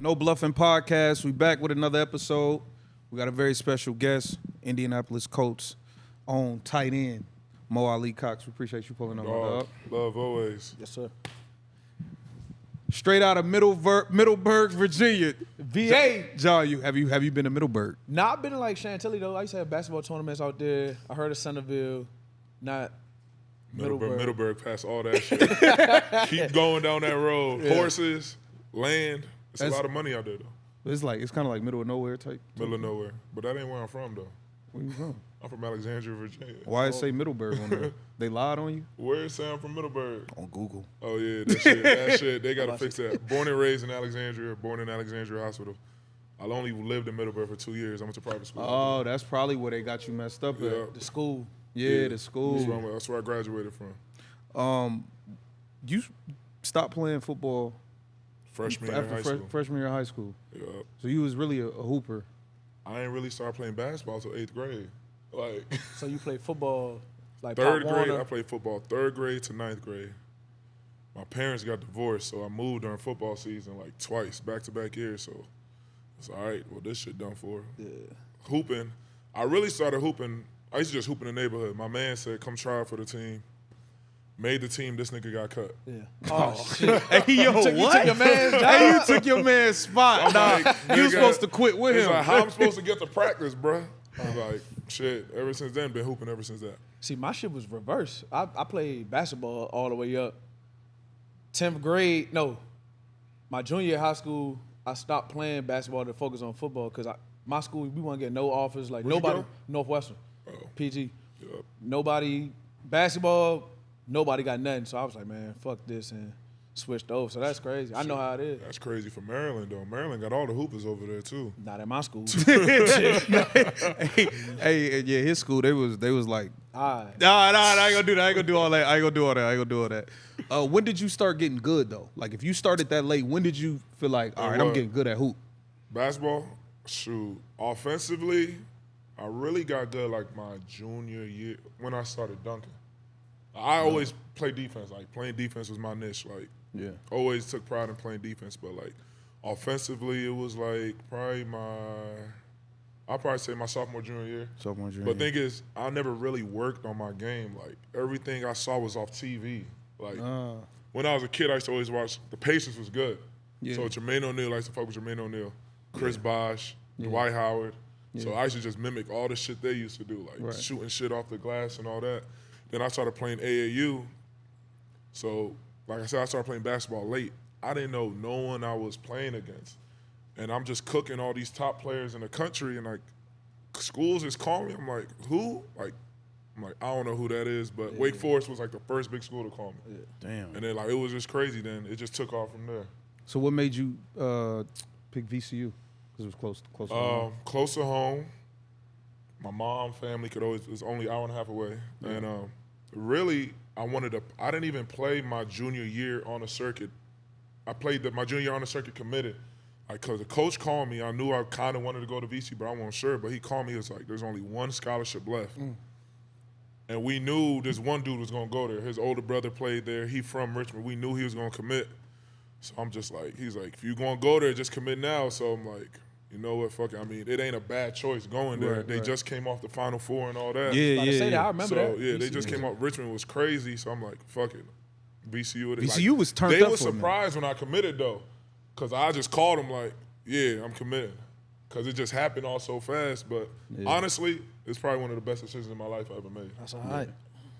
No Bluffin Podcast. We back with another episode. We got a very special guest, Indianapolis Colts own tight end, Mo Alie-Cox. We appreciate you pulling on my dog. Love always. Yes, sir. Straight out of Middleburg, Virginia. VA. John, have you been to Middleburg? Nah, I've been to like Chantilly though. I used to have basketball tournaments out there. I heard of Centerville, not Middleburg. Middleburg past all that shit. Keep going down that road. Yeah. Horses, land. It's a lot of money out there though. It's kind of like middle of nowhere type. Middle of nowhere. But that ain't where I'm from though. Where you from? I'm from Alexandria, Virginia. Why it say Middleburg on there? They lied on you? Where is Sam from Middleburg? On Google. Oh yeah, that shit. They gotta fix that. Born and raised in Alexandria, born in Alexandria Hospital. I only lived in Middleburg for 2 years. I went to private school. Oh, that's probably where they got you messed up at. The school. Yeah, the school. That's where I graduated from. You stopped playing football freshman year of high school. Yeah. So you was really a hooper. I ain't really started playing basketball until 8th grade. So you played football like third grade? I played football 3rd grade to 9th grade. My parents got divorced, so I moved during football season like twice, back-to-back years. So it's all right. Well, this shit done for. Yeah. Hooping. I really started hooping. I used to just hoop in the neighborhood. My man said, come try for the team. Made the team, this nigga got cut. Yeah. Oh, shit. Hey, yo, what? You took your man's job? Hey, you took your man's spot. Like, you was supposed to quit with him. Like, how I'm supposed to get to practice, bruh? I'm like, shit, ever since then, been hooping ever since that. See, my shit was reverse. I played basketball all the way up. 10th grade, no. My junior year of high school, I stopped playing basketball to focus on football because my school, we wouldn't get no offers. Like, Where'd nobody, you go? Northwestern, PG. Yep. Nobody, basketball, nobody got nothing. So I was like, man, fuck this, and switched over. So that's crazy. I know how it is. That's crazy for Maryland, though. Maryland got all the hoopers over there, too. Not at my school. hey, yeah, his school, they was like, all right. Nah, I ain't gonna do that. I ain't gonna do all that. When did you start getting good, though? Like, if you started that late, when did you feel like, all right, I'm getting good at hoop? Basketball? Shoot. Offensively, I really got good, like, my junior year when I started dunking. I always played defense. Like, playing defense was my niche. Like, yeah, always took pride in playing defense. But, like, offensively, it was, like, I'll probably say my sophomore, junior year. But the thing is, I never really worked on my game. Like, everything I saw was off TV. Like, when I was a kid, I used to always watch. The Pacers was good. Yeah. So Jermaine O'Neal, I used to fuck with Jermaine O'Neal. Chris Bosh, Dwight Howard. Yeah. So I used to just mimic all the shit they used to do, like shooting shit off the glass and all that. Then I started playing AAU. So, like I said, I started playing basketball late. I didn't know no one I was playing against. And I'm just cooking all these top players in the country, and, like, schools just call me. I'm like, who? I'm like, I don't know who that is, but Wake Forest was, like, the first big school to call me. Yeah. Damn. And then, like, it was just crazy then. It just took off from there. So what made you pick VCU? Because it was close to home. Close to home. My mom, family it was only an hour and a half away. Yeah. And really, I didn't even play my junior year on a circuit. I played my junior year on a circuit committed. Because the coach called me. I knew I kind of wanted to go to VC, but I wasn't sure. But he called me. He was like, there's only one scholarship left. And we knew this one dude was going to go there. His older brother played there. He from Richmond. We knew he was going to commit. So I'm just like, he's like, if you're going to go there, just commit now. So I'm like, you know what, fuck it. I mean, it ain't a bad choice going there. They just came off the Final Four and all that. I remember that. So, yeah, they just came off. Richmond was crazy. So I'm like, fuck it. VCU. VCU was turned up. They were surprised when I committed, though. Because I just called them like, yeah, I'm committed. Because it just happened all so fast. But honestly, it's probably one of the best decisions in my life I ever made. That's all right.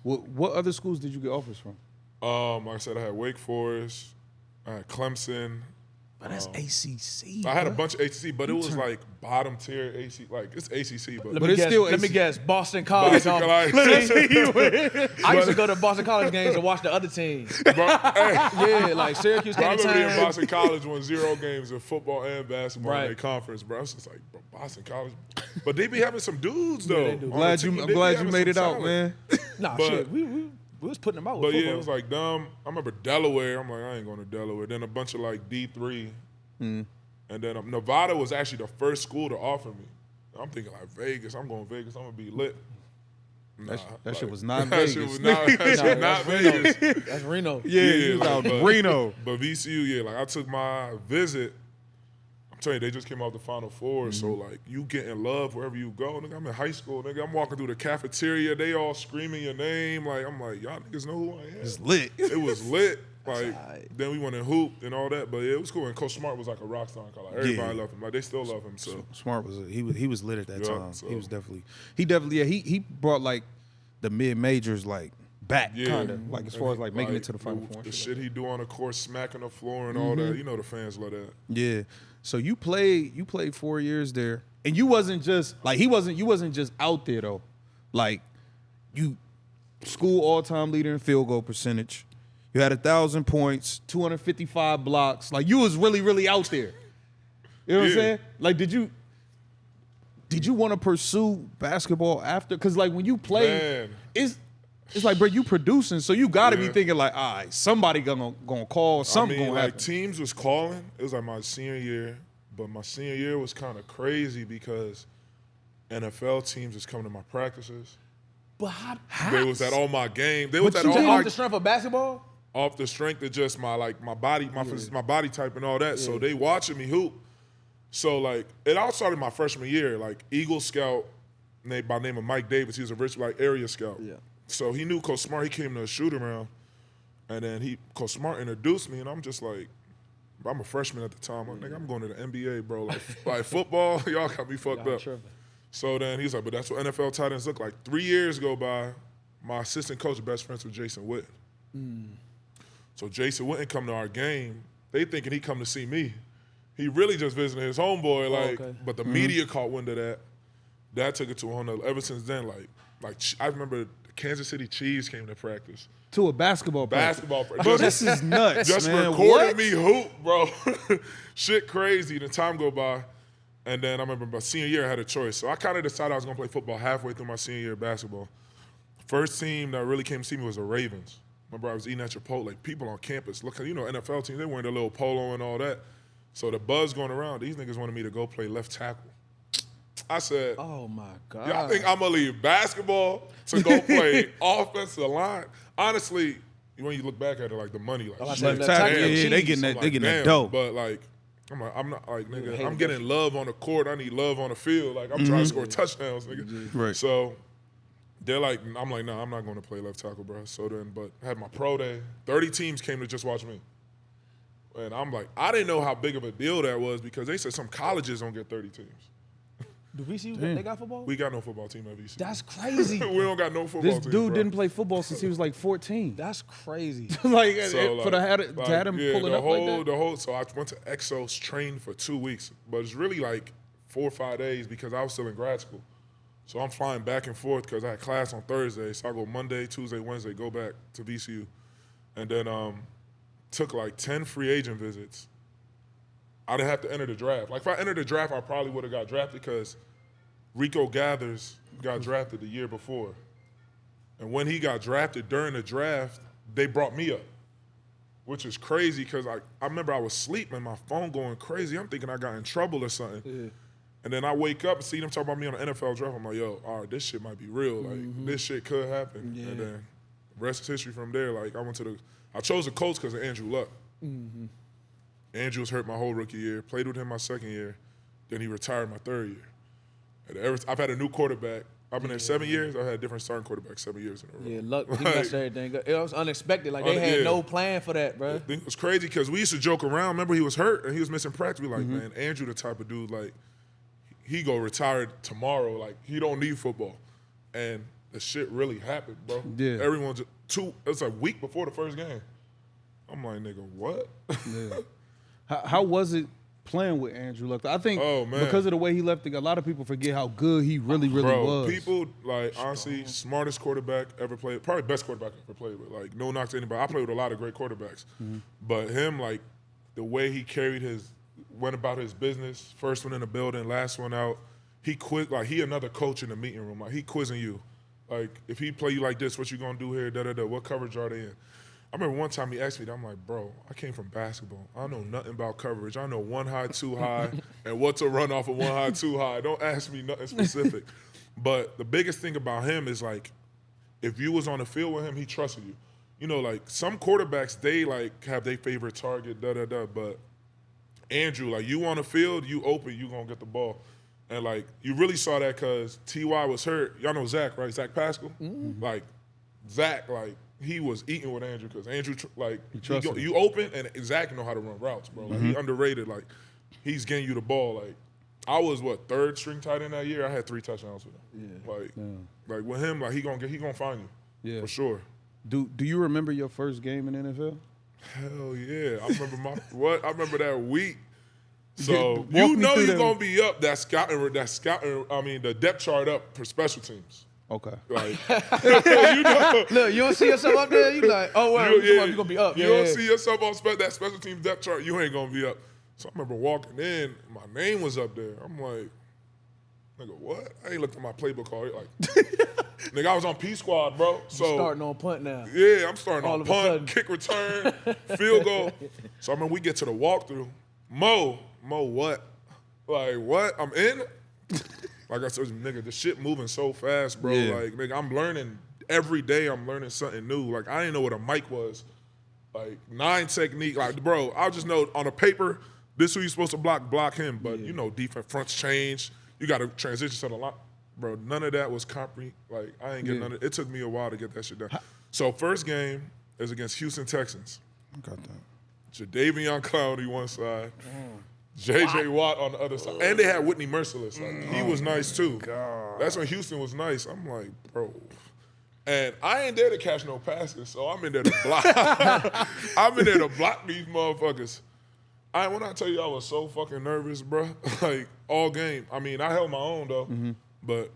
What other schools did you get offers from? Like I said, I had Wake Forest, I had Clemson. But that's ACC. I had a bunch of ACC, but it was like bottom tier ACC. Like, it's ACC, but it's still ACC. Let me guess, Boston College. I used to go to Boston College games and watch the other team. Yeah, like Syracuse came to town. I remember being Boston College won 0 games in football and basketball in their conference, bro. I was just like, Boston College. But they be having some dudes, though. Yeah, I'm glad you made it out, man. Nah, shit, we was putting them out with But football. yeah, it was like dumb. I remember Delaware. I'm like, I ain't going to Delaware. Then a bunch of like D3. And then Nevada was actually the first school to offer me. I'm thinking like Vegas. I'm going to Vegas. I'm going to be lit. Nah, that shit was not Vegas. That shit was not Vegas. That's Reno. Yeah, you was out Reno. But VCU, yeah, like I took my visit telling you, they just came out the Final Four, so like you get in love wherever you go. Nigga, I'm in high school, nigga. I'm walking through the cafeteria, they all screaming your name. Like, I'm like, y'all niggas know who I am. It's lit. It was lit. Like, then we went and hooped and all that, but yeah, it was cool. And Coach Smart was like a rock star. Like, everybody loved him. Like, they still love him. So Smart was he was lit at that time. So. He was definitely he brought like the mid majors like back kind of like as far as like making it to the Final Four. The shit he do on the court, smacking the floor and all that. You know the fans love that. Yeah. So you played 4 years there, and you wasn't just like you wasn't just out there though, like you school all-time leader in field goal percentage. You had 1,000 points, 255 blocks. Like you was really out there. You know what I'm saying? Like did you want to pursue basketball after? Because like when you play, it's like, bro, you producing, so you got to be thinking like, all right, somebody gonna call, something gonna happen. Like teams was calling. It was like my senior year, but my senior year was kind of crazy because NFL teams was coming to my practices. But how? They was at all my games. They But was at you all just my off the strength of basketball? Off the strength of just my body, my body type and all that. So they watching me hoop. So like it all started my freshman year. Like Eagle Scout, by name of Mike Davis. He was a rich area scout. Yeah. So he knew Coach Smart. He came to a shoot around, and then Coach Smart introduced me, and I'm just like, I'm a freshman at the time. I'm like, nigga, I'm going to the NBA, bro. Like football, y'all got me fucked up. Tripping. So then he's like, but that's what NFL tight ends look like. 3 years go by. My assistant coach, best friends with Jason Witten. So Jason Witten come to our game. They thinking he come to see me. He really just visiting his homeboy. But the media caught wind of that. That took it to a whole nother. Ever since then, like I remember the Kansas City Chiefs came to practice. To a basketball practice. Bro, this is nuts, just man. recorded me hoop, bro. Shit crazy. The time go by. And then I remember my senior year I had a choice. So I kind of decided I was going to play football halfway through my senior year of basketball. First team that really came to see me was the Ravens. Remember I was eating at Chipotle. Like people on campus, look, you know, NFL teams, they wearing their little polo and all that. So the buzz going around, these niggas wanted me to go play left tackle. I said, oh my God. Y'all think I'm going to leave basketball to go play offensive line? Honestly, when you look back at it, like the money, like left tackle, they getting that dope. But like, I'm not like, nigga, I'm getting love on the court. I need love on the field. Like, I'm trying to score touchdowns, nigga. Right. So they're like, I'm like, nah, I'm not going to play left tackle, bro. So then, but I had my pro day. 30 teams came to just watch me. And I'm like, I didn't know how big of a deal that was because they said some colleges don't get 30 teams. Do VCU, they got football? We got no football team at VCU. That's crazy. We don't got no football team. This dude bro. didn't play football since he was like 14. That's crazy. Like, so, to have him pull it up like that? So I went to Exos, trained for 2 weeks. But it's really like 4 or 5 days because I was still in grad school. So I'm flying back and forth because I had class on Thursday. So I go Monday, Tuesday, Wednesday, go back to VCU. And then took like 10 free agent visits. I didn't have to enter the draft. Like if I entered the draft, I probably would have got drafted because Rico Gathers got drafted the year before. And when he got drafted during the draft, they brought me up, which is crazy because I remember I was sleeping, my phone going crazy. I'm thinking I got in trouble or something. Yeah. And then I wake up and see them talking about me on the NFL draft. I'm like, yo, all right, this shit might be real. Like, this shit could happen. Yeah. And then rest is history from there. Like, I chose the Colts because of Andrew Luck. Andrew was hurt my whole rookie year, played with him my second year, then he retired my third year. And I've had a new quarterback. I've been there 7 years. I've had a different starting quarterback 7 years in a row. Yeah, Luck, he messed everything up. It was unexpected. Like, they had no plan for that, bro. It was crazy because we used to joke around. Remember, he was hurt and he was missing practice. We like, man, Andrew the type of dude, like, he go retire tomorrow. Like, he don't need football. And the shit really happened, bro. Yeah. Everyone's it's a week before the first game. I'm like, nigga, what? Yeah. How was it playing with Andrew Luck? I think because of the way he left, a lot of people forget how good he really was. People, like, honestly, smartest quarterback ever played, probably best quarterback I ever played with. Like, no knock to anybody. I played with a lot of great quarterbacks. But him, like, the way he went about his business, first one in the building, last one out, he another coach in the meeting room. Like, he quizzing you. Like, if he play you like this, what you gonna do here, da-da-da, what coverage are they in? I remember one time he asked me, I'm like, bro, I came from basketball. I know nothing about coverage. I know 1 high, 2 high, and what to run off of 1 high, 2 high. Don't ask me nothing specific. But the biggest thing about him is, like, if you was on the field with him, he trusted you. You know, like, some quarterbacks, they, like, have their favorite target, da-da-da, but Andrew, like you on the field, you open, you gonna get the ball. And like you really saw that because T.Y. was hurt. Y'all know Zach, right? Zach Pascal? Mm-hmm. Like Zach, like he was eating with Andrew because Andrew, you open and Zach know how to run routes, bro. Like he underrated. Like he's getting you the ball. Like I was third string tight end that year. I had 3 touchdowns with him. Yeah. Like with him, like he gonna find you. For sure. Do you remember your first game in the NFL? Hell yeah. I remember I remember that week. So you know you're gonna be up that scouting, the depth chart up for special teams. Okay. Like you know, look, you don't see yourself up there, you like, oh well, you're gonna be up. You don't see yourself on that special teams depth chart, you ain't gonna be up. So I remember walking in, my name was up there. I'm like, nigga, what? I ain't looked at my playbook card. Like, nigga, I was on P Squad, bro. So you're starting on punt now. Yeah, I'm starting on punt, kick return, field goal. So I remember we get to the walkthrough. Mo, what? Like, what? I'm in? Like I said, nigga, the shit moving so fast, bro. Yeah. Like, nigga, I'm learning every day. I'm learning something new. Like, I didn't know what a mic was. Like, 9 technique. Like, bro, I just know on a paper, this who you supposed to block him. But, you know, defense fronts change. You got to transition to the line. Bro, none of that was Like, I ain't get none of it. It took me a while to get that shit done. So, first game is against Houston Texans. Got that. Jadeveon Clowney one side. J.J. Watt on the other side. And they had Whitney Merciless. Like, he was nice, too. God. That's when Houston was nice. I'm like, bro. And I ain't there to catch no passes, so I'm in there to block. I'm in there to block these motherfuckers. When I tell you I was so fucking nervous, bro, like, all game. I mean, I held my own, though. Mm-hmm. But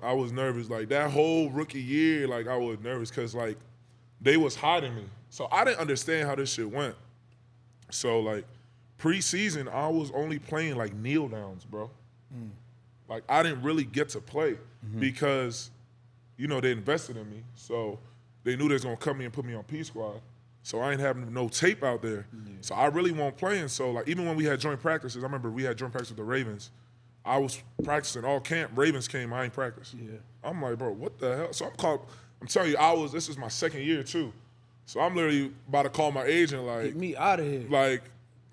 I was nervous. Like, that whole rookie year, like, I was nervous because, like, they was hiding me. So I didn't understand how this shit went. So, like, preseason, I was only playing, like, kneel downs, bro. Like, I didn't really get to play because, you know, they invested in me. So they knew they was going to cut me and put me on P Squad. So I ain't having no tape out there. Yeah. So I really wasn't playing. So, like, even when we had joint practices, I remember we had joint practice with the Ravens. I was practicing all camp. Ravens came, I ain't practiced. Yeah. I'm like, bro, what the hell? So I'm telling you, this is my second year, too. So I'm literally about to call my agent, like, get me out of here. Like,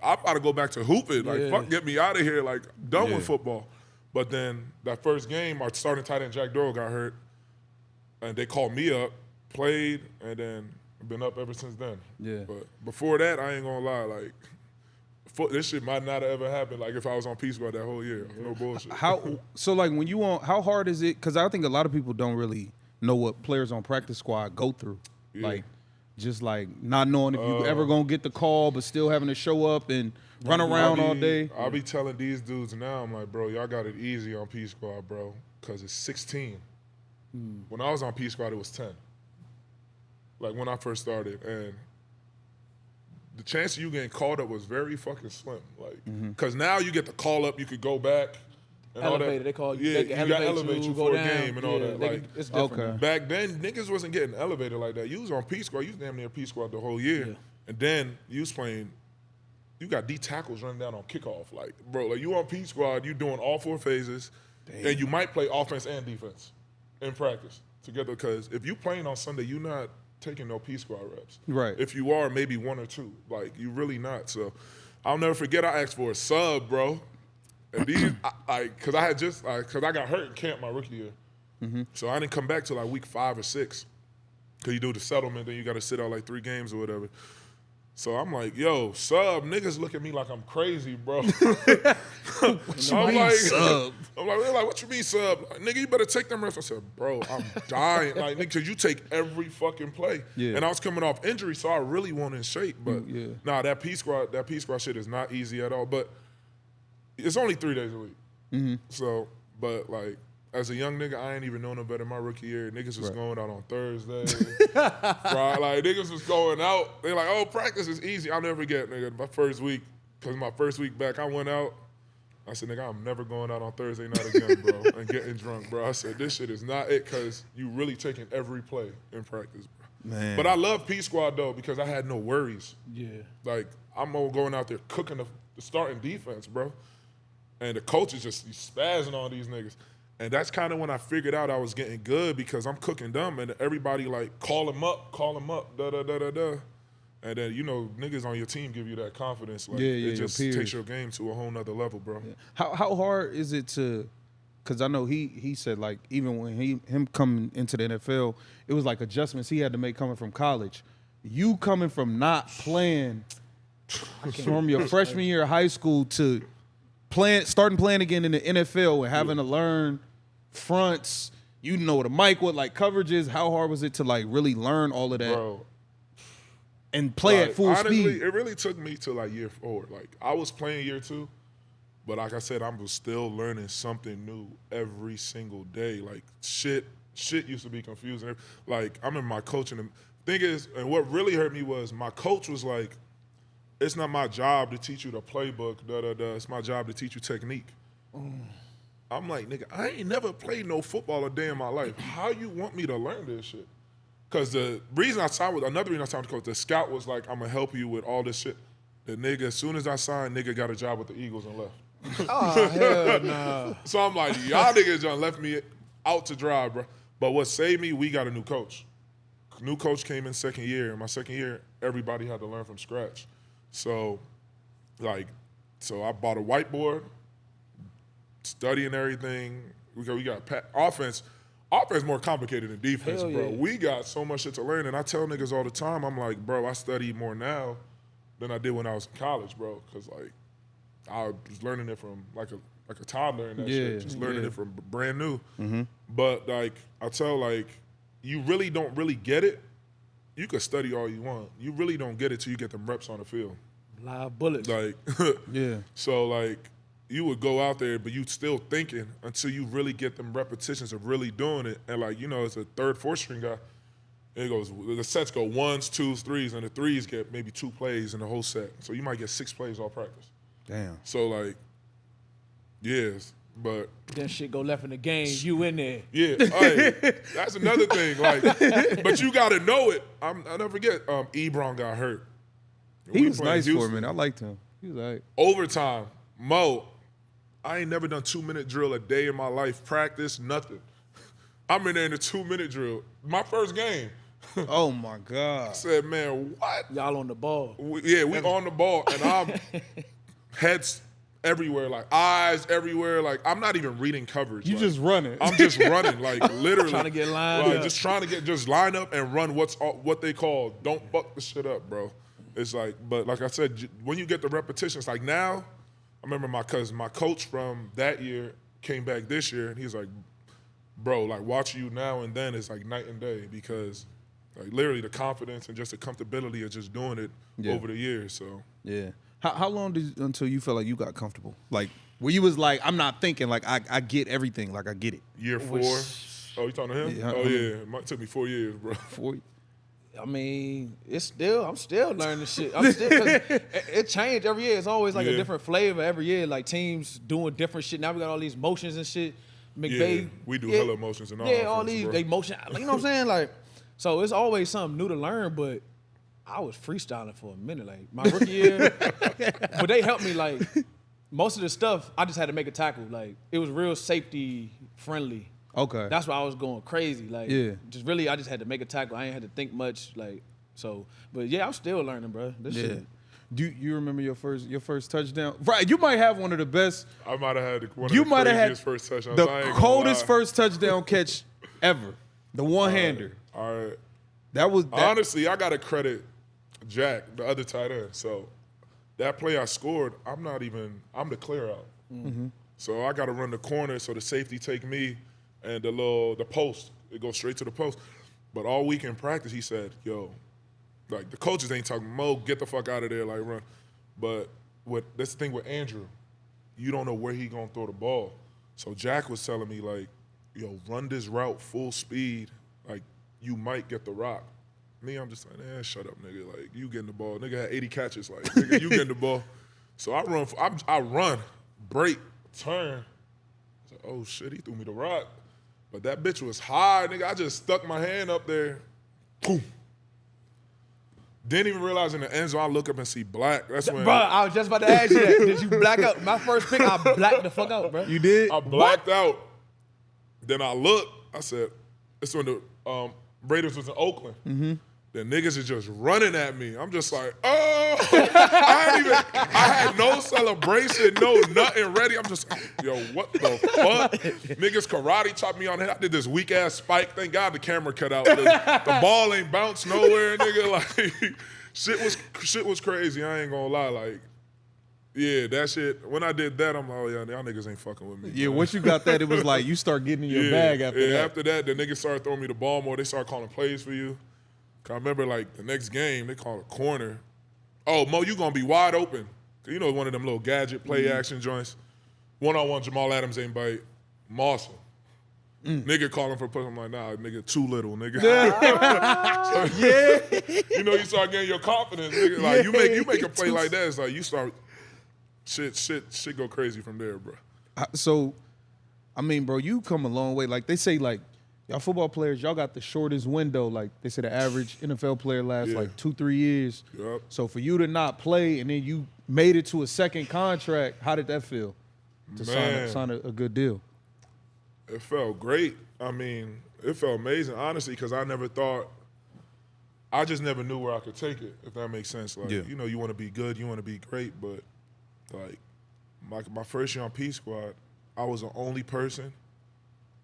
I'm about to go back to hooping. Like, fuck, get me out of here. Like, done with football. But then that first game, our starting tight end, Jack Doyle, got hurt. And they called me up, played, and then I've been up ever since then. Yeah. But before that, I ain't gonna lie, like, this shit might not have ever happened, like, if I was on P Squad that whole year. No bullshit. When you how hard is it? Because I think a lot of people don't really know what players on practice squad go through. Yeah. Like, just like not knowing if you ever gonna get the call, but still having to show up and run around all day. I'll be telling these dudes now, I'm like, bro, y'all got it easy on P Squad, bro, because it's 16. When I was on P Squad, it was 10. Like, when I first started. And the chance of you getting called up was very fucking slim. Like, because now you get the call up, you could go back. And elevated, all that. They call you. Yeah, they you got elevated you for a down. game and all that. Like, it's different. Okay. Back then, niggas wasn't getting elevated like that. You was on P Squad. You was damn near P Squad the whole year. Yeah. And then you was playing, you got D tackles running down on kickoff. Like, bro, like, you on P Squad, you doing all 4 phases. Damn. And you might play offense and defense in practice together. Because if you playing on Sunday, you not taking no P Squad reps. Right. If you are, maybe 1 or 2. Like, you really not. So I'll never forget I asked for a sub, bro. And these, because I got hurt in camp my rookie year. So I didn't come back till like week 5 or 6. Because you do the settlement, then you got to sit out like 3 games or whatever. So I'm like, yo, sub, niggas look at me like I'm crazy, bro. I'm like, what you mean sub? Like, nigga, you better take them reps. I said, bro, I'm dying. Like, nigga, because you take every fucking play. Yeah. And I was coming off injury, so I really wasn't in shape. But that P Squad shit is not easy at all. But it's only 3 days a week. So, but like, as a young nigga, I ain't even know no better my rookie year. Niggas was going out on Thursday. Friday, like, niggas was going out. They like, oh, practice is easy. I'll never forget, nigga, my first week back, I went out. I said, nigga, I'm never going out on Thursday night again, bro, and getting drunk, bro. I said, this shit is not it, because you really taking every play in practice, bro. Man. But I love P Squad, though, because I had no worries. Yeah. Like, I'm going out there cooking the starting defense, bro. And the coach is just spazzing on these niggas. And that's kind of when I figured out I was getting good, because I'm cooking them, and everybody like, call him up, da-da-da-da-da. And then, niggas on your team give you that confidence. Like, yeah, it just takes your game to a whole nother level, bro. Yeah. How hard is it to, because I know he said, like, even when him coming into the NFL, it was like adjustments he had to make coming from college. You coming from not playing from your freshman year of high school to starting playing again in the NFL and having to learn fronts, the mic, what like coverages, how hard was it to like really learn all of that? Bro. And play at full speed. It really took me to like year 4. Like I was playing year 2, but like I said, I was still learning something new every single day. Like shit used to be confusing. Like I remember my coach, and the thing is, and what really hurt me was my coach was like, "It's not my job to teach you the playbook. It's my job to teach you technique." I'm like, nigga, I ain't never played no football a day in my life. How you want me to learn this shit? Because another reason I signed with the coach, the scout was like, I'm going to help you with all this shit. The nigga, as soon as I signed, nigga got a job with the Eagles and left. Oh, hell nah. So I'm like, y'all niggas done left me out to dry, bro. But what saved me, we got a new coach. New coach came in second year. In my second year, everybody had to learn from scratch. So I bought a whiteboard, studying everything. We got offense. Offense more complicated than defense, Hell bro. yeah. We got so much shit to learn, and I tell niggas all the time, I'm like, bro, I study more now than I did when I was in college, bro. Because like I was learning it from like a toddler and that shit, just learning it from brand new. Mm-hmm. But like I tell, like you really don't really get it. You can study all you want. You really don't get it till you get them reps on the field. Live bullets. Like Yeah. So like you would go out there, but you still thinking until you really get them repetitions of really doing it. And like, as a 3rd, 4th string guy, it goes, the sets go 1s, 2s, 3s, and the 3s get maybe 2 plays in the whole set. So you might get 6 plays all practice. Damn. So like, yes, but then shit go left in the game, you in there. yeah, hey, that's another thing. Like, but you got to know it. I'll never forget. Ebron got hurt. He was nice for a minute. I liked him. He was like overtime. Mo, I ain't never done 2-minute drill a day in my life. Practice, nothing. I'm in there in a 2-minute drill. My first game. Oh my God. I said, man, what? Y'all on the ball. We on the ball, and I'm heads everywhere, like eyes everywhere. Like I'm not even reading coverage. You just running. I'm just running, like literally Trying to get lined up. Just trying to just line up and run what they call don't fuck the shit up, bro. It's like, but like I said, when you get the repetitions, like now, I remember my coach from that year came back this year, and he's like, bro, like watching you now and then is like night and day because like literally the confidence and just the comfortability of just doing it over the years. So yeah. How long until you felt like you got comfortable? Like where you was like, I'm not thinking, like I get everything, like I get it. Year 4. Oh, you talking to him? Yeah, oh yeah, it took me 4 years, bro. 4. I mean, I'm still learning shit. It changed every year. It's always like a different flavor every year. Like teams doing different shit. Now we got all these motions and shit. McVay, we do hella motions and all. Yeah, all these they motion. Like, you know what I'm saying? Like, so it's always something new to learn. But I was freestyling for a minute, like my rookie year. But they helped me. Like most of the stuff, I just had to make a tackle. Like it was real safety friendly. Okay. That's why I was going crazy. Like, just really, I just had to make a tackle. I ain't had to think much. Like, so, but yeah, I'm still learning, bro. This shit. Do you remember your first touchdown? Right, you might have one of the best. I might have had one of the craziest first touchdowns. The coldest first touchdown catch ever. The one-hander. All right. That was honestly, I gotta credit Jack, the other tight end. So that play I scored, I'm the clear out. Mm-hmm. So I gotta run the corner so the safety take me. And the post, it goes straight to the post. But all week in practice, he said, yo, like the coaches ain't talking, Mo, get the fuck out of there, like run. But that's the thing with Andrew, you don't know where he gonna throw the ball. So Jack was telling me like, yo, run this route full speed, like you might get the rock. Me, I'm just like, shut up, nigga. Like you getting the ball. Nigga had 80 catches, like nigga, you getting the ball. So I run, break, turn. I said, oh shit, he threw me the rock. But that bitch was high, nigga. I just stuck my hand up there. Boom. Didn't even realize in the end zone, I look up and see black. That's when. Bro, I was just about to ask you that. Did you black out? My first pick, I blacked the fuck out, bro. You did? I blacked out. Then I looked. I said, it's when the Raiders was in Oakland. Mm-hmm. the niggas is just running at me. I'm just like, oh. I had no celebration, no nothing ready. I'm just like, yo, what the fuck? Niggas karate chopped me on the head. I did this weak ass spike. Thank God the camera cut out. The ball ain't bounced nowhere, nigga. Like, shit was crazy. I ain't gonna lie. Like, yeah, that shit. When I did that, I'm like, oh yeah, y'all niggas ain't fucking with me. Yeah, man. once you got that, it was like you start getting in your bag after that. After that, the niggas started throwing me the ball more. They started calling plays for you. Cause I remember like the next game, they called a corner. Oh, Mo, you gonna be wide open. You know, one of them little gadget play action joints. One-on-one, Jamal Adams ain't bite. Mawson. Nigga calling for push. I'm like, nah, nigga, too little, nigga. You know, you start getting your confidence, nigga. Like you make a play like that, it's like you start shit go crazy from there, bro. So, I mean, bro, you come a long way. Like they say, like y'all football players, y'all got the shortest window. Like they say, the average NFL player lasts like 2-3 years. Yep. So for you to not play and then you made it to a second contract, how did that feel? To sign a good deal. It felt great. I mean, it felt amazing, honestly, because I just never knew where I could take it, if that makes sense. Like, you know, you want to be good, you want to be great, but like my first year on P Squad, I was the only person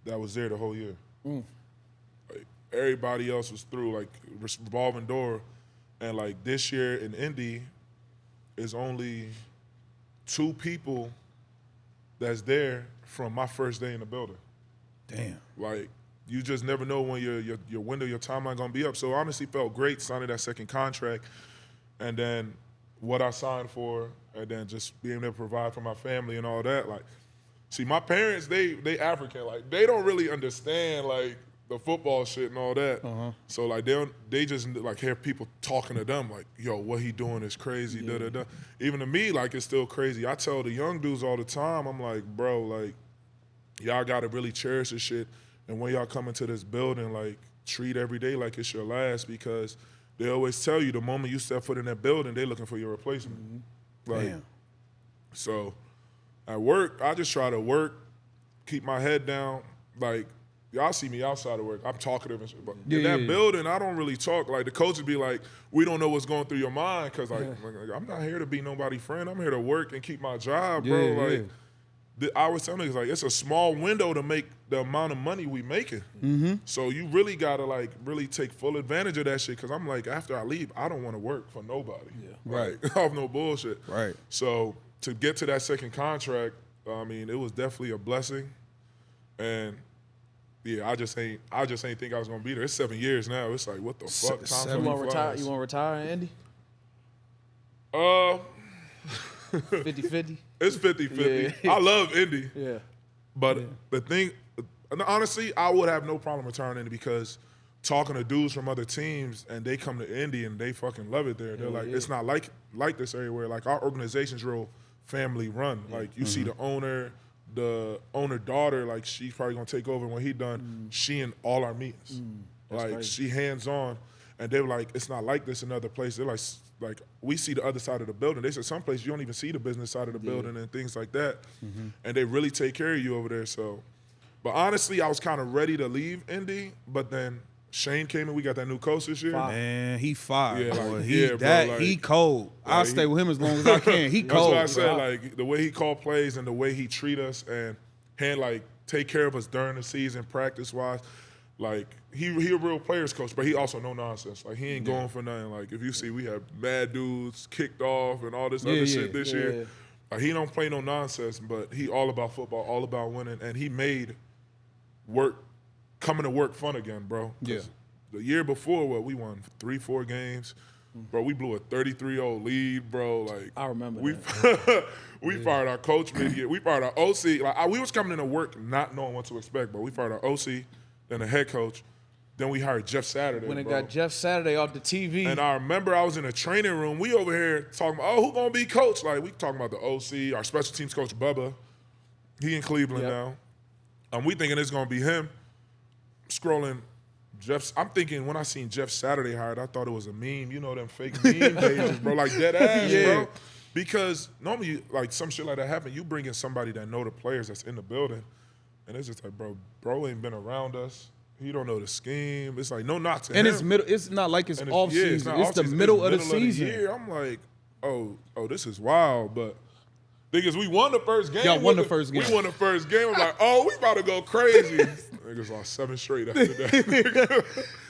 that was there the whole year. Like, everybody else was through, like, revolving door. And, like, this year in Indy is only 2 people that's there from my first day in the building. Damn. Like, you just never know when your window, your timeline gonna be up. So honestly, felt great signing that second contract, and then what I signed for, and then just being able to provide for my family and all that. Like, see, my parents, they African. Like, they don't really understand like the football shit and all that. So like they just like hear people talking to them like, yo, what he doing is crazy. Da da da. Even to me, like, it's still crazy. I tell the young dudes all the time, I'm like, bro, like, y'all gotta really cherish this shit. And when y'all come into this building, like, treat every day like it's your last, because they always tell you the moment you step foot in that building, they looking for your replacement. Like, so at work, I just try to work, keep my head down. Like, y'all see me outside of work, I'm talkative and shit. But in that building, I don't really talk. Like, the coaches be like, we don't know what's going through your mind, because like, I'm not here to be nobody's friend. I'm here to work and keep my job, bro. Like, I always tell niggas, like, it's a small window to make the amount of money we making. So you really gotta like really take full advantage of that shit. Cause I'm like, after I leave, I don't want to work for nobody. Right. Off no bullshit. Right. So to get to that second contract, I mean, it was definitely a blessing. And yeah, I just ain't think I was gonna be there. It's 7 years now. It's like, what the fuck? You want to retire? You want to retire, Andy? 50-50? It's 50-50. Yeah. I love Indy. Yeah. But the thing, honestly, I would have no problem returning Indy, because talking to dudes from other teams and they come to Indy and they fucking love it there. They're like, it's not like this everywhere. Like, our organization's real family run. Like, you see the owner daughter, like, she's probably gonna take over when he done. She in all our meetings. Like, crazy. She hands on. And they were like, it's not like this in other places. They're like, we see the other side of the building. They said some places you don't even see the business side of the building and things like that. And they really take care of you over there. So, but honestly, I was kind of ready to leave Indy, but then Shane came in. We got that new coach this year. Man, he fire. Yeah, boy. like, he cold. I'll stay with him as long as I can. He cold. That's what I said. Like, the way he called plays and the way he treat us and take care of us during the season, practice wise. Like, he a real players coach, but he also no nonsense. Like, he ain't going for nothing. Like, if you see, we have mad dudes kicked off and all this other shit this year. Like, he don't play no nonsense, but he all about football, all about winning, and he made coming to work fun again, bro. The year before, we won 3-4 games. Bro, we blew a 33-0 lead, bro. Like, I remember we fired our coach mid-year. We fired our OC. Like, we was coming into work not knowing what to expect, but we fired our OC, then the head coach. Then we hired Jeff Saturday. When it got Jeff Saturday off the TV. And I remember I was in a training room. We over here talking about, who gonna be coach? Like, we talking about the OC, our special teams coach, Bubba. He in Cleveland now. We thinking it's gonna be him. Scrolling I'm thinking when I seen Jeff Saturday hired, I thought it was a meme. You know them fake meme pages, bro, like dead ass, bro. Because normally, like, some shit like that happen, you bring in somebody that know the players that's in the building, and it's just like, bro ain't been around us. He don't know the scheme. It's like no knock to him. And it's middle. It's not like it's off season. It's the off-season. middle of the middle season. year. I'm like, oh, this is wild. But thing is, we won the first game. Y'all won the first game. We won the first game. I'm like, oh, we about to go crazy. Niggas lost 7 straight after that.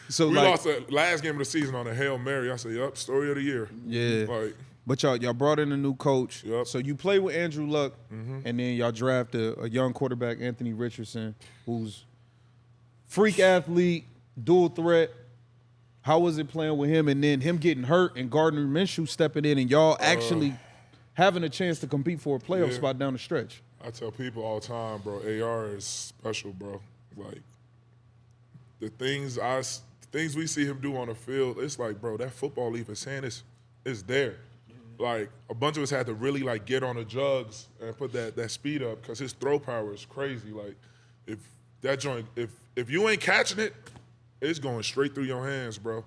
So we like, lost the last game of the season on a Hail Mary. I said, yup, story of the year. Yeah. Like, but y'all brought in a new coach. Yep. So you play with Andrew Luck, and then y'all draft a young quarterback, Anthony Richardson, who's freak athlete, dual threat. How was it playing with him? And then him getting hurt and Gardner Minshew stepping in and y'all actually having a chance to compete for a playoff spot down the stretch. I tell people all the time, bro, AR is special, bro. Like, the things we see him do on the field, it's like, bro, that football leaf his hand is there. Like, a bunch of us had to really, like, get on the jugs and put that speed up because his throw power is crazy. Like, if that joint, if you ain't catching it, it's going straight through your hands, bro.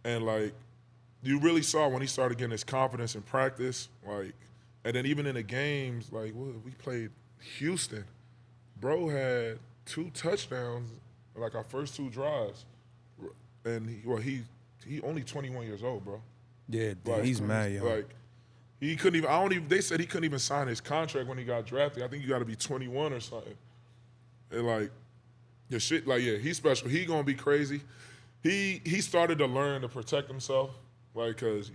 And, like, you really saw when he started getting his confidence in practice, like, and then even in the games, like, we played Houston. Bro had 2 touchdowns, like, our first 2 drives. And, he only 21 years old, bro. Yeah, like, he's mad, yo. Like, he couldn't even, they said he couldn't even sign his contract when he got drafted. I think you got to be 21 or something. And, like, the shit, like, yeah, he's special. He gonna be crazy. He started to learn to protect himself, like, cause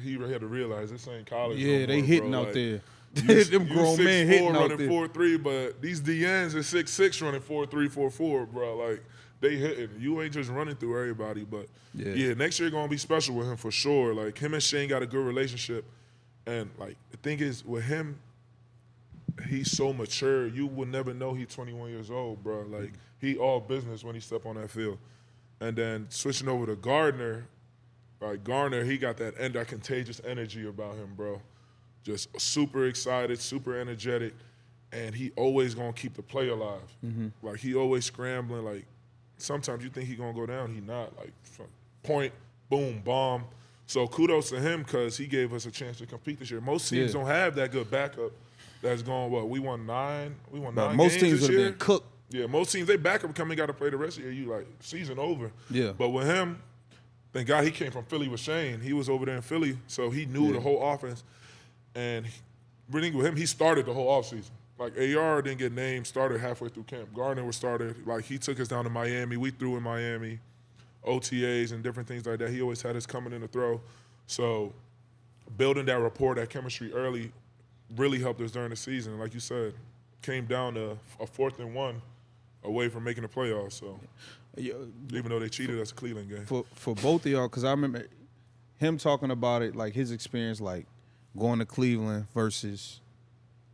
he had to realize this ain't college. Yeah, no they more, hitting bro. out like, there. You, Them grown men hitting out running there. 4.3, but these DNs is 6'6", running 4.3, 4.4, bro. Like, they hitting. You ain't just running through everybody, but yeah, next year gonna be special with him for sure. Like, him and Shane got a good relationship, and like the thing is with him, he's so mature. You would never know he's 21 years old, bro. Like, he all business when he step on that field. And then switching over to Gardner, like Gardner, he got that contagious energy about him, bro. Just super excited, super energetic, and he always gonna keep the play alive. Like, he always scrambling. Like, sometimes you think he gonna go down, he not. Like, point, boom, bomb. So kudos to him because he gave us a chance to compete this year. Most teams don't have that good backup. That's going, we won 9 most games teams this would have year. been cooked. Yeah, most teams, they backup come and got to play the rest of the year. You like, season over. Yeah. But with him, thank God he came from Philly with Shane. He was over there in Philly, so he knew the whole offense. And really with him, he started the whole offseason. Like, AR didn't get named, started halfway through camp. Gardner was started. Like, he took us down to Miami. We threw in Miami, OTAs and different things like that. He always had us coming in to throw. So building that rapport, that chemistry early really helped us during the season. Like you said, came down to a 4th and 1 away from making the playoffs. So even though they cheated us a Cleveland game. For both of y'all, because I remember him talking about it, like his experience, like going to Cleveland versus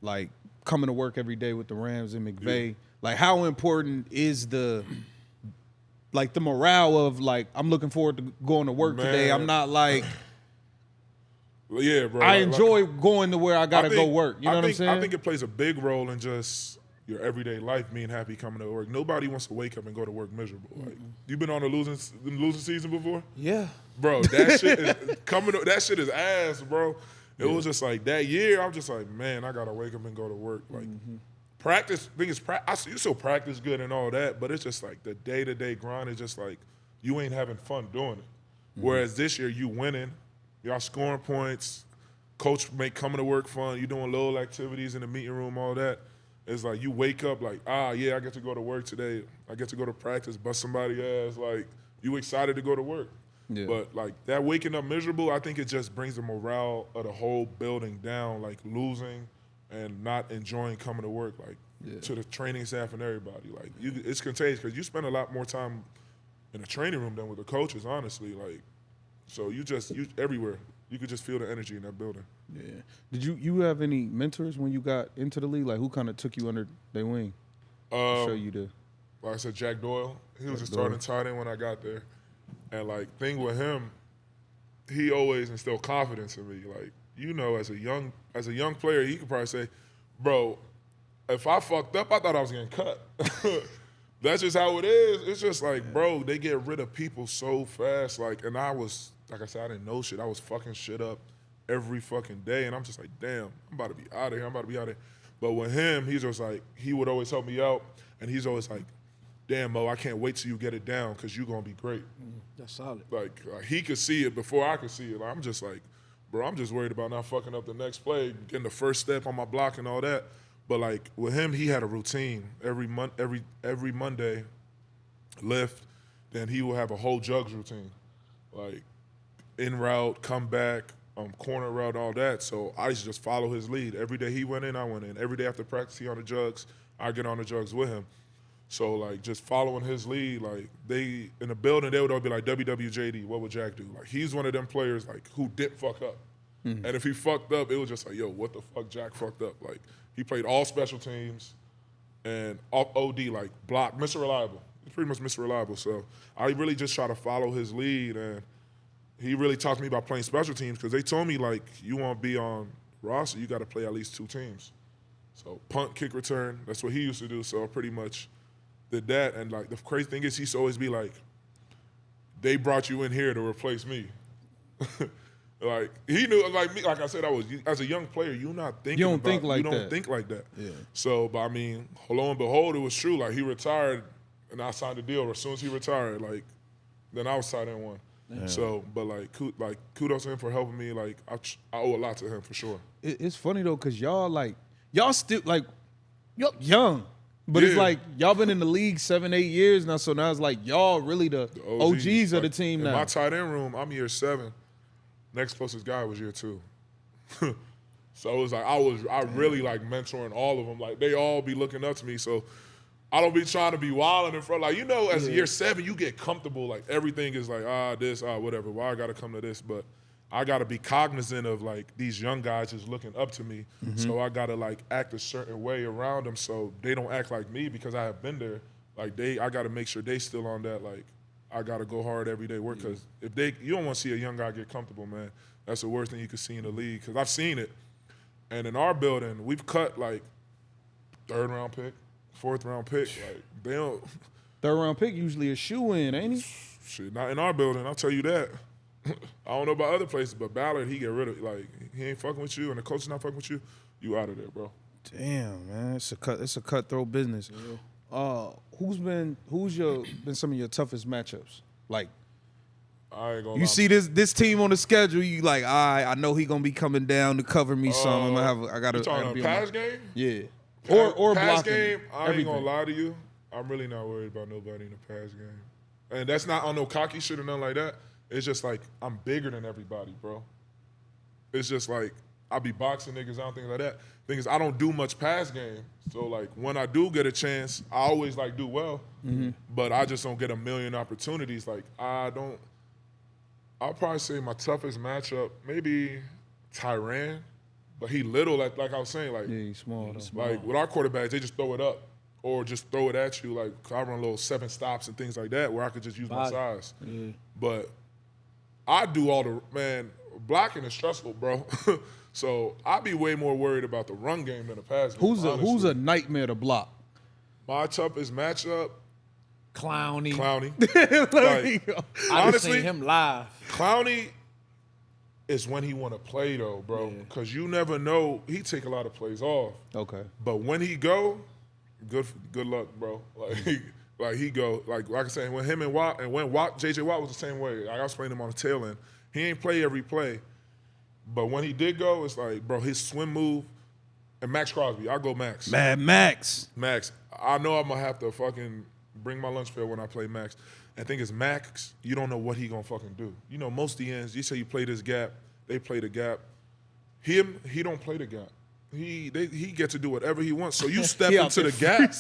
like coming to work every day with the Rams and McVay. Yeah. Like, how important is the morale of, like, I'm looking forward to going to work today. I'm not like, yeah, bro. I enjoy going to where I gotta go work. You know what I'm saying? I think it plays a big role in just your everyday life, being happy coming to work. Nobody wants to wake up and go to work miserable. Like, you been on a losing season before? Yeah, bro. That shit is that shit is ass, bro. It was just like that year. I'm just like, man, I gotta wake up and go to work. Like, practice. Thing is, you still practice good and all that, but it's just like the day-to-day grind is just like you ain't having fun doing it. Whereas this year, you winning. Y'all scoring points, coach make coming to work fun, you doing little activities in the meeting room, all that. It's like you wake up like, yeah, I get to go to work today. I get to go to practice, bust somebody's ass. Like, you excited to go to work. Yeah. But, like, that waking up miserable, I think it just brings the morale of the whole building down, like losing and not enjoying coming to work, like, to the training staff and everybody. Like, it's contagious because you spend a lot more time in the training room than with the coaches, honestly. Like, so you everywhere. You could just feel the energy in that building. Yeah. Did you have any mentors when you got into the league? Like, who kind of took you under their wing to show you the? Like I said, Jack Doyle. He was a starting tight end when I got there. And, like, thing with him, he always instilled confidence in me. Like, you know, as a young player, he could probably say, bro, if I fucked up, I thought I was getting cut. That's just how it is. It's just like, bro, they get rid of people so fast. Like, and I was, like I said, I didn't know shit. I was fucking shit up every fucking day. And I'm just like, damn, I'm about to be out of here. But with him, he's just like, he would always help me out. And he's always like, damn, Mo, I can't wait till you get it down because you're going to be great. That's solid. Like, he could see it before I could see it. Like, I'm just like, bro, I'm just worried about not fucking up the next play, getting the first step on my block and all that. But, like, with him, he had a routine. Every Monday, lift, then he will have a whole jugs routine. Like, in route, come back, corner route, all that. So I used to just follow his lead. Every day he went in, I went in. Every day after practice, he on the jugs. I get on the jugs with him. So, like, just following his lead, like, they, in the building, they would all be like, WWJD, what would Jack do? Like, he's one of them players, like, who didn't fuck up. Mm-hmm. And if he fucked up, it was just like, yo, what the fuck Jack fucked up? Like, he played all special teams and OD, like, block, Mr. Reliable. He's pretty much Mr. Reliable. So I really just try to follow his lead, and he really talked to me about playing special teams because they told me, like, you want to be on roster, you got to play at least 2 teams. So punt, kick, return, that's what he used to do. So I pretty much did that. And, like, the crazy thing is he used to always be like, they brought you in here to replace me. Like, he knew, like me, like I said, I was, as a young player, you're not thinking You don't think like that. Yeah. So, but I mean, lo and behold, it was true. Like, he retired, and I signed a deal. As soon as he retired, like, then I was signed in one. Yeah. So, but like kudos to him for helping me. Like, I owe a lot to him for sure. It's funny though, cause y'all still like, y'all young, but it's like y'all been in the league 7-8 years now. So now it's like y'all really the OGs of the team now. In my tight end room, I'm year 7. Next closest guy was year 2. So it was like I really like mentoring all of them. Like, they all be looking up to me. So I don't be trying to be wilding in front. Like, you know, as year 7, you get comfortable. Like, everything is like, whatever. Why I got to come to this? But I got to be cognizant of, like, these young guys is looking up to me. Mm-hmm. So I got to, like, act a certain way around them so they don't act like me because I have been there. Like, I got to make sure they still on that, like, I got to go hard every day work because you don't want to see a young guy get comfortable, man. That's the worst thing you can see in the league because I've seen it. And in our building, we've cut, like, 3rd-round pick. 4th-round pick, like, they don't. 3rd-round pick usually a shoe-in, ain't he? Shit, not in our building, I'll tell you that. I don't know about other places, but Ballard, he get rid of, like, he ain't fucking with you and the coach is not fucking with you, you out of there, bro. Damn, man, it's a cutthroat business. Yeah. Who's been some of your toughest matchups? Like, I ain't gonna you see this team on the schedule, you like, I know he gonna be coming down to cover me some. I gotta you talking be about pass game? Yeah. Or pass blocking. game, I everything. ain't gonna lie to you. I'm really not worried about nobody in the pass game. And that's not on no cocky shit or nothing like that. It's just like I'm bigger than everybody, bro. It's just like I be boxing niggas out, things like that. Thing is, I don't do much pass game. So, like, when I do get a chance, I always, like, do well. Mm-hmm. But I just don't get a million opportunities. Like, I'll probably say my toughest matchup, maybe Tyrann. But he little, like I was saying, like, he's small. Like, with our quarterbacks, they just throw it up or just throw it at you. Like, I run little 7 stops and things like that where I could just use my size. Yeah. But I do blocking is stressful, bro. So I be way more worried about the run game than the pass game. Who's a nightmare to block? My toughest matchup? Clowney. Like, I just seen him live. Clowney is when he want to play, though, bro. Because you never know. He take a lot of plays off. Okay. But when he go, good luck, bro. Like he go. Like I said, when him and Watt, and when J.J. Watt was the same way. Like, I was playing him on the tail end. He ain't play every play. But when he did go, it's like, bro, his swim move, and Max Crosby. I go Max. Mad Max. Max. I know I'm going to have to fucking bring my lunch pail when I play Max. And the thing is, Max, you don't know what he going to fucking do. You know, most DNs, you say you play this gap, they play the gap. He don't play the gap. He gets to do whatever he wants. So you step into the gap.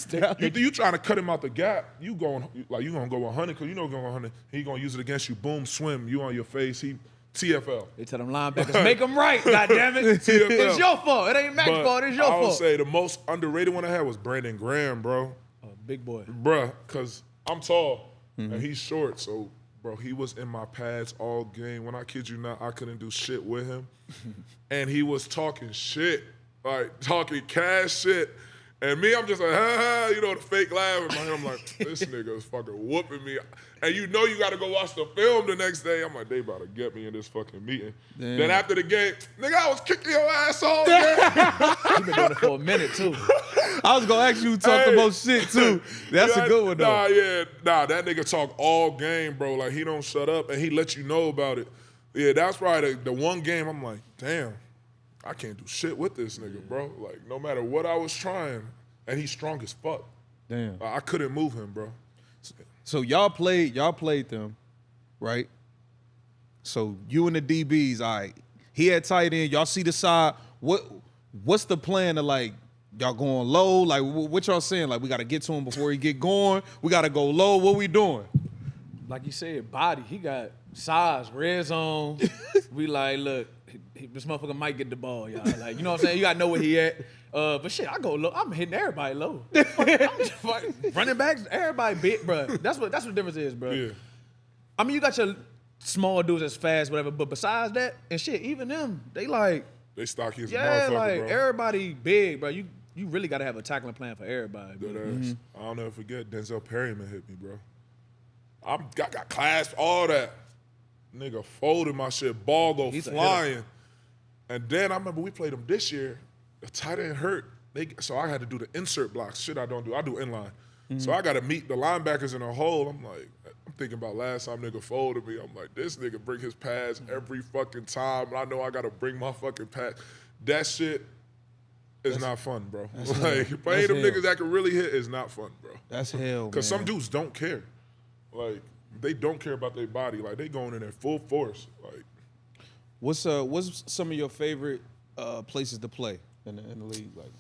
You trying to cut him out the gap. You going to go 100 because you know going 100. He going to use it against you. Boom, swim. You on your face. He TFL. They tell them linebackers, make them right, goddammit. TFL. It's your fault. It ain't Max's fault. It's your fault. I would say the most underrated one I had was Brandon Graham, bro. Oh, big boy. Bruh, because I'm tall and he's short. So, bro, he was in my pads all game. When I kid you not, I couldn't do shit with him. And he was talking shit, like talking cash shit. And me, I'm just like, ha ha, you know, the fake laugh. In my head, I'm like, this nigga is fucking whooping me. And you know you got to go watch the film the next day. I'm like, they about to get me in this fucking meeting. Damn. Then after the game, nigga, I was kicking your ass all day. You been doing it for a minute, too. I was gonna ask you who talked the most shit too. That's a good one though. That nigga talk all game, bro. Like he don't shut up and he let you know about it. Yeah, that's probably the one game I'm like, damn, I can't do shit with this nigga, bro. Like no matter what I was trying, and he's strong as fuck. Damn, I couldn't move him, bro. So y'all played them, right? So you and the DBs, all right. He had tight end. Y'all see the side. What's the plan to like? Y'all going low? Like what y'all saying? Like we got to get to him before he get going. We got to go low. What we doing? Like you said, body. He got size, red zone. We like, look, this motherfucker might get the ball, y'all. Like, you know what I'm saying? You got to know where he at. But shit, I go low. I'm hitting everybody low. Running backs, everybody big, bro. That's what the difference is, bro. Yeah. I mean, you got your small dudes that's fast, whatever. But besides that, and shit, even them, they stocky as a yeah, motherfucker, like bro. everybody big, bro. You really got to have a tackling plan for everybody, bro. I'll never forget Denzel Perryman hit me, bro. I got clasped, all that. Nigga folded my shit, ball go flying. And then I remember we played him this year. The tight end hurt. So I had to do the insert blocks. Shit I don't do. I do inline. So I got to meet the linebackers in a hole. I'm thinking about last time nigga folded me. I'm like, this nigga bring his pads every fucking time. And I know I got to bring my fucking pads. That shit is not fun, bro. Like, playing them niggas that can really hit is not fun, bro. That's hell, Because some dudes don't care. Like, they don't care about their body. Like, they going in there full force. Like, what's some of your favorite places to play in the league? Like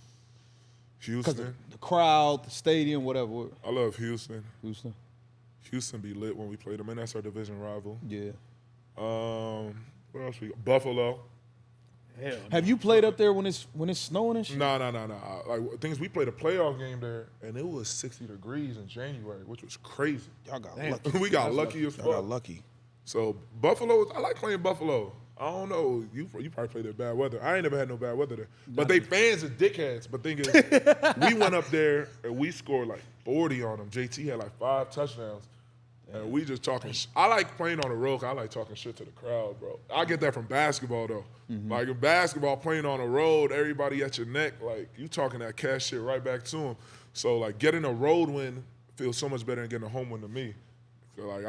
Houston. The crowd, the stadium, whatever. I love Houston. Houston be lit when we play them, and that's our division rival. Yeah. What else we got? Buffalo. Hell, have you played up there when it's snowing and shit? No. Like the thing is, we played a playoff game there, and it was 60 degrees in January, which was crazy. Y'all got lucky. We got lucky as fuck. Y'all got lucky. So Buffalo, I like playing Buffalo. I don't know. You probably played in bad weather. I ain't never had no bad weather there. But they fans are dickheads. But thing is, we went up there and we scored like 40 on them. JT had like 5 touchdowns. And we just talking. I like playing on the road. 'Cause I like talking shit to the crowd, bro. I get that from basketball though. Like in basketball, playing on the road, everybody at your neck, like you talking that cash shit right back to them. So like getting a road win feels so much better than getting a home win to me. So like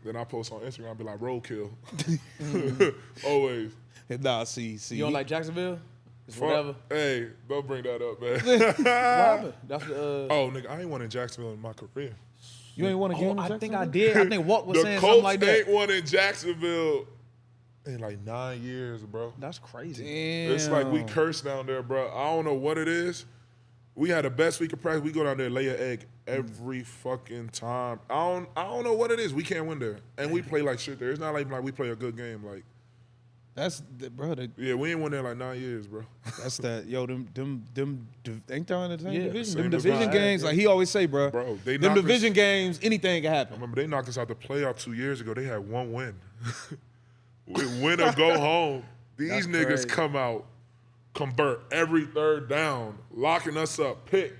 then I post on Instagram, I be like roadkill. Always. Nah, see. You don't like Jacksonville? It's whatever. Hey, don't bring that up, man. What happened? That's the. Oh, nigga, I ain't won in Jacksonville in my career. You ain't won a game in Jacksonville? I think I did. I think Walt was saying something like that. The Colts ain't won in Jacksonville in like 9 years, bro. That's crazy. Damn. It's like we cursed down there, bro. I don't know what it is. We had the best week of practice. We go down there and lay an egg every fucking time. I don't know what it is. We can't win there, and we play like shit there. It's not like we play a good game. Like bro. Yeah, we ain't won there in like 9 years, bro. That's that. Yo, them ain't they in the same division? Same Them division games, like he always say, bro. Bro, them division games, anything can happen. I remember they knocked us out the playoff 2 years ago. They had 1 win. We win or go home. These niggas crazy. come out, convert every third down, locking us up, pick.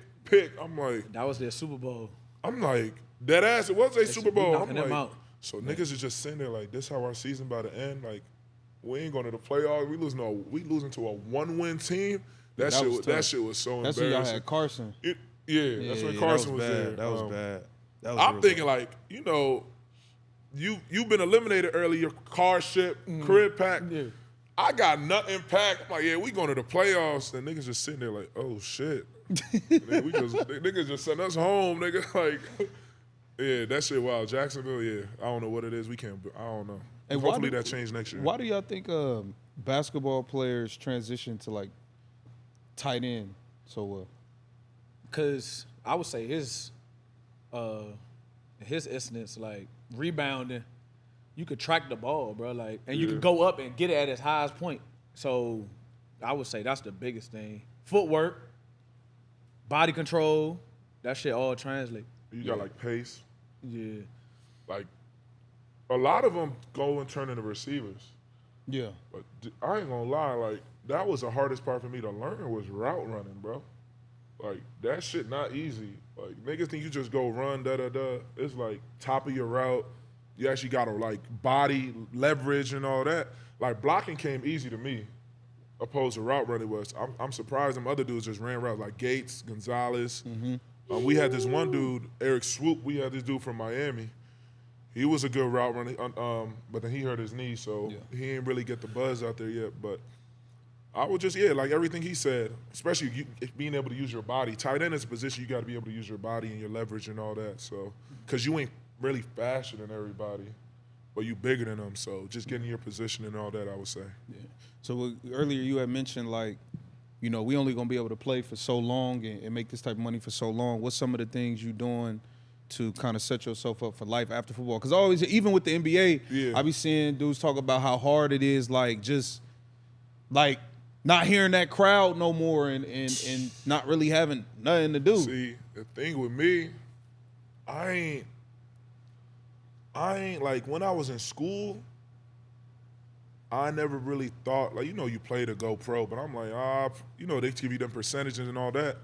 I'm like, That was their Super Bowl. I'm like, dead ass. It was a Super Bowl. I'm knocking them like, out. so niggas is just sitting there like, this how our season about to end. Like, we ain't going to the playoffs. We losing to a 1-win team. That shit was so That's embarrassing. when y'all had Carson. That's when Carson was there. That was bad. That was I'm real thinking bad. like, you know, you've been eliminated early. Your car ship, crib pack. Yeah. I got nothing packed. I'm like, yeah, we going to the playoffs. And niggas just sitting there like, oh shit. Niggas just sent us home, nigga. Like, yeah, that shit wild. Jacksonville, yeah. I don't know what it is. I don't know. And hopefully that changed next year. Why do y'all think basketball players transition to like tight end so well? Because I would say his instance, like rebounding, you could track the ball, bro. Like, and you could go up and get it at its highest point. So I would say that's the biggest thing. Footwork, body control, that shit all translate. You got like pace. Yeah. Like, a lot of them go and turn into receivers. Yeah. But I ain't gonna lie, like, that was the hardest part for me to learn was route running, bro. Like, that shit not easy. Like, niggas think you just go run, da-da-da. It's like top of your route. You actually gotta, like, body leverage and all that. Like, blocking came easy to me. opposed to route running was. I'm surprised them other dudes just ran routes like Gates, Gonzalez. We had this one dude, Eric Swoop. We had this dude from Miami. He was a good route runner, but then he hurt his knee, so he didn't really get the buzz out there yet. But I would just, like everything he said, especially being able to use your body. Tight end is a position you got to be able to use your body and your leverage and all that. So, because you ain't really faster than everybody, but you bigger than them. So, just getting your position and all that, I would say. Yeah. So earlier you had mentioned like, we only gonna be able to play for so long and make this type of money for so long. What's some of the things you doing to kind of set yourself up for life after football? Because always, even with the NBA, I be seeing dudes talk about how hard it is, like just like not hearing that crowd no more and not really having nothing to do. See, the thing with me, I ain't like when I was in school, I never really thought, like, you play to go pro, but I'm like, they give you them percentages and all that.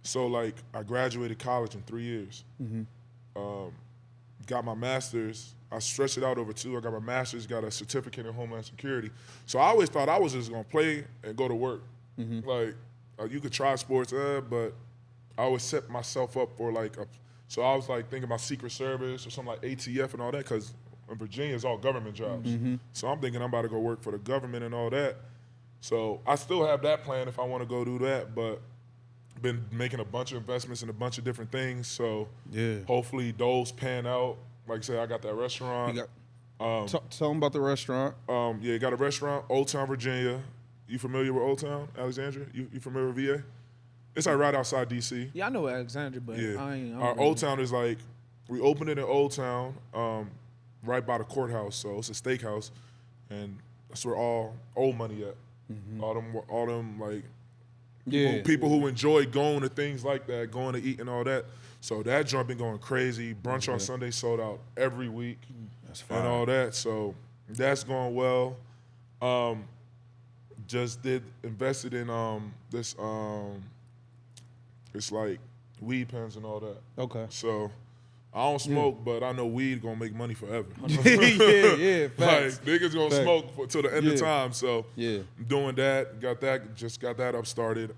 So, like, I graduated college in 3 years. Got my master's. I stretched it out over 2. I got my master's, got a certificate in Homeland Security. So I always thought I was just going to play and go to work. Like, you could try sports, but I always set myself up for, like, so I was, like, thinking about Secret Service or something like ATF and all that, because in Virginia, it's all government jobs. So I'm thinking I'm about to go work for the government and all that. So I still have that plan if I want to go do that, but been making a bunch of investments in a bunch of different things. So hopefully those pan out. Like I said, I got that restaurant. Tell them about the restaurant. Got a restaurant, Old Town, Virginia. You familiar with Old Town, Alexandria? You familiar with VA? It's like right outside D.C. Yeah, I know Alexandria, but I ain't. Our Old Town is like, we opened it in Old Town, right by the courthouse. So it's a steakhouse, and that's where all old money at. All them like people who enjoy going to things like that, going to eat and all that. So that joint been going crazy. Brunch on Sunday sold out every week. That's fine. And all that. So that's going well. Just invested in this it's like weed pens and all that. Okay. So I don't smoke, but I know weed gonna make money forever. Facts. Like, niggas gonna smoke till the end of time. So I'm doing that. Got that up started.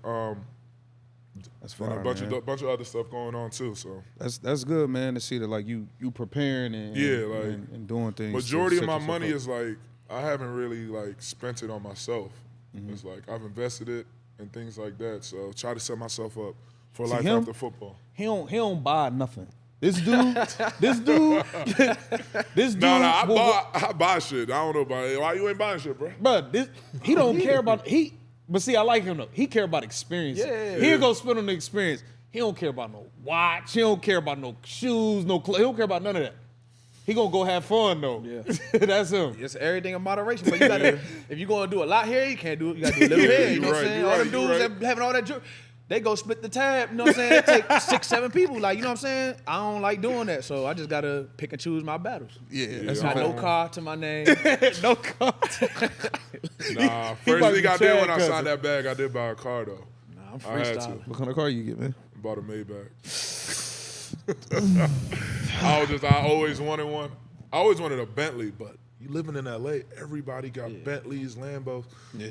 That's fine, and a bunch of other stuff going on too. So that's good, man, to see that like you preparing and doing things. Majority of my money is like I haven't really like spent it on myself. It's like I've invested it and things like that. So try to set myself up for life after football. He don't buy nothing. This dude. No, I buy shit. I don't know about it. Why you ain't buying shit, bro? But he don't care about But see, I like him though. He care about experience. He'll go spend on the experience. He don't care about no watch. He don't care about no shoes, no clothes. He don't care about none of that. He gonna go have fun though. Yeah, that's him. It's everything in moderation. But you gotta, if you gonna do a lot here, you can't do it. You gotta do a little here. You know what I'm saying? All them dudes that having all that jewelry, they go split the tab. You know what I'm saying? They take 6, 7 people. Like, you know what I'm saying? I don't like doing that, so I just gotta pick and choose my battles. That's got no car to my name. No car. Nah, first thing I did when I signed that bag, I did buy a car though. Nah, I'm freestyling. What kind of car you get, man? Bought a Maybach. I always wanted one. I always wanted a Bentley, but you living in LA, everybody got Bentleys, Lambos.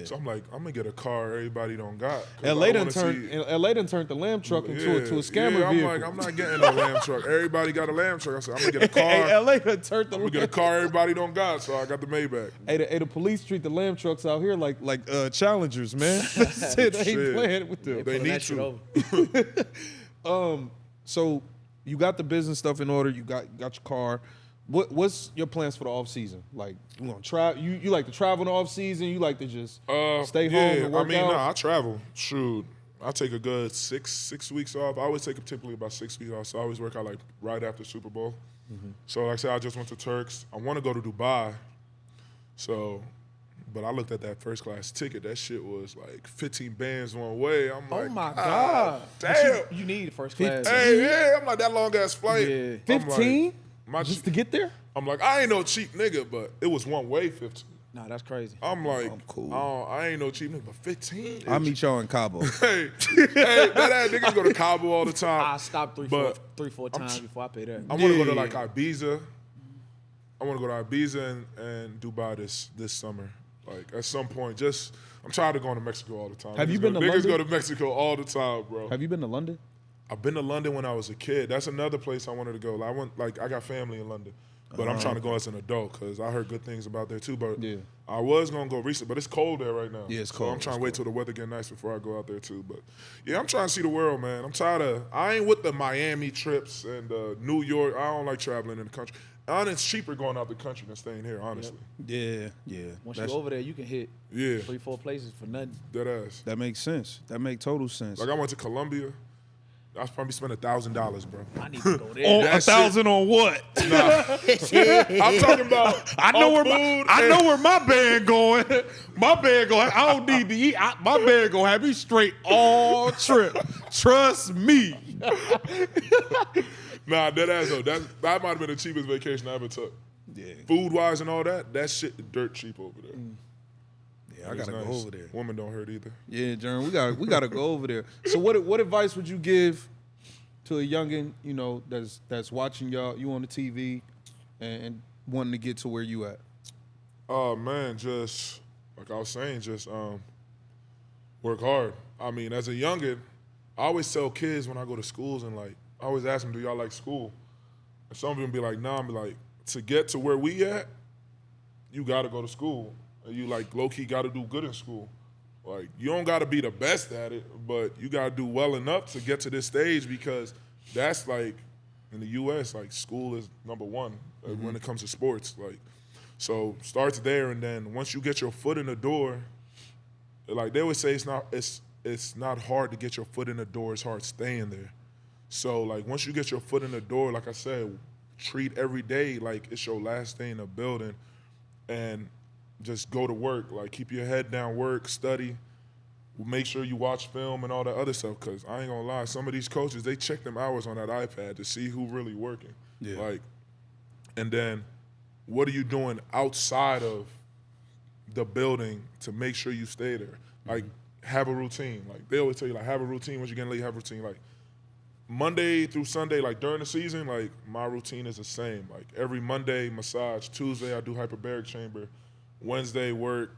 So I'm like, I'm gonna get a car everybody don't got. LA done turned the Lamb truck into a scammer vehicle. I'm like, I'm not getting a Lam truck. Everybody got a Lam truck. I said, I'm gonna get a car. Hey, LA done turned the I'm gonna get a car everybody don't got, so I got the Maybach. Hey, the police treat the Lamb trucks out here like challengers, man. That's it. They ain't playing with them. They need to. So you got the business stuff in order. You got your car. What's your plans for the off season? Like, you gonna try? You like to travel in the off season? You like to just stay home and work out? I travel. Shoot, I take a good six weeks off. I always take typically about 6 weeks off. So I always work out like right after Super Bowl. So like I said, I just went to Turks. I want to go to Dubai. So, but I looked at that first class ticket. That shit was like 15 bands one way. I'm like, oh my God, damn! You need first class. Hey, I'm like that long ass flight. Yeah. 15. Just to get there? I'm like, I ain't no cheap nigga, but it was one way 15. Nah, that's crazy. I'm like, I'm cool. I ain't no cheap nigga, but 15? I'll meet y'all in Cabo. hey, that niggas go to Cabo all the time. I stopped three, four times before I pay that. I want to go to like Ibiza. I want to go to Ibiza and Dubai this summer. Like at some point, I'm tired of going to Mexico all the time. Have you been to Niggas London? go to Mexico all the time, bro. Have you been to London? I've been to London when I was a kid. That's another place I wanted to go. I got family in London, but I'm trying to go as an adult because I heard good things about there too. But I was gonna go recently, but it's cold there right now. Yeah, it's so cold. I'm trying to wait till the weather get nice before I go out there too. But yeah, I'm trying to see the world, man. I'm tired of. I ain't with the Miami trips and New York. I don't like traveling in the country. And it's cheaper going out the country than staying here, honestly. Yeah. Once you go over there, you can hit 3-4 places for nothing. Dead ass. That makes sense. That makes total sense. Like I went to Colombia. I probably spent $1,000, bro. I need to go there. On $1,000 on what? Nah. I'm talking about. I know where my band going. My band going. I don't need to eat. My band gonna have me straight all trip. Trust me. Nah, dead ass though. That might have been the cheapest vacation I ever took. Yeah. Food wise and all that shit dirt cheap over there. Yeah, I gotta go over there. Women don't hurt either. Yeah, Jern, we gotta go over there. So what advice would you give to a youngin, that's watching you on the TV and wanting to get to where you at? Oh man, just like I was saying, work hard. I mean, as a youngin, I always tell kids when I go to schools and I always ask them, do y'all like school? And some of them be like, nah. I'm like, to get to where we at, you gotta go to school. And you low-key gotta do good in school. Like, you don't gotta be the best at it, but you gotta do well enough to get to this stage because that's in the US, school is number one when it comes to sports. So starts there, and then once you get your foot in the door, they always say it's not hard to get your foot in the door, it's hard staying there. So once you get your foot in the door, like I said, treat every day like it's your last day in the building and just go to work. Keep your head down, work, study, make sure you watch film and all that other stuff because I ain't gonna lie, some of these coaches, they check them hours on that iPad to see who really working. Yeah. And then what are you doing outside of the building to make sure you stay there? Have a routine. They always tell you, have a routine. Once you get late, have a routine. Monday through Sunday, during the season, my routine is the same. Every Monday, massage. Tuesday, I do hyperbaric chamber. Wednesday, work,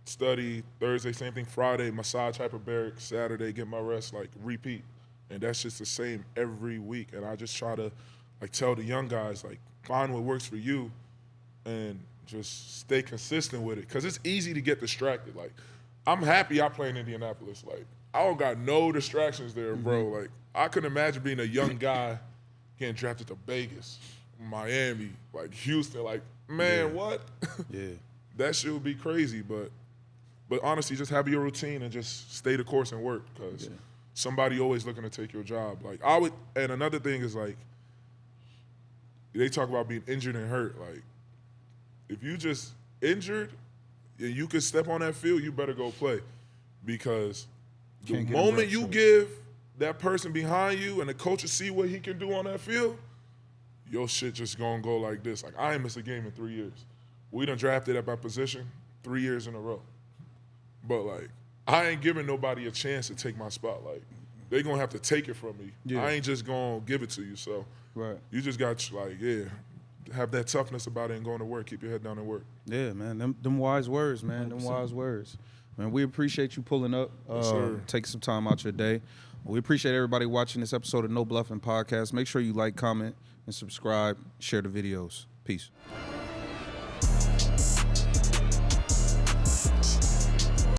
study. Thursday, same thing. Friday, massage, hyperbaric. Saturday, get my rest. Repeat. And that's just the same every week. And I just try to, tell the young guys, find what works for you and just stay consistent with it. Because it's easy to get distracted. I'm happy I play in Indianapolis. I don't got no distractions there, bro. I couldn't imagine being a young guy getting drafted to Vegas, Miami, Houston. Man, what? Yeah. That shit would be crazy. But honestly, just have your routine and just stay the course and work because somebody always looking to take your job. And another thing is they talk about being injured and hurt. If you just injured and you could step on that field, you better go play because the moment you give that person behind you and the coaches see what he can do on that field, your shit just gonna go like this. I ain't missed a game in 3 years. We done drafted at my position 3 years in a row. But I ain't giving nobody a chance to take my spot. They gonna have to take it from me. Yeah. I ain't just gonna give it to you. So you just got have that toughness about it and going to work. Keep your head down and work. Yeah, man. Them wise words, man. 100%. Them wise words. Man, we appreciate you pulling up, taking some time out your day. We appreciate everybody watching this episode of No Bluffin Podcast. Make sure you like, comment, and subscribe. Share the videos. Peace.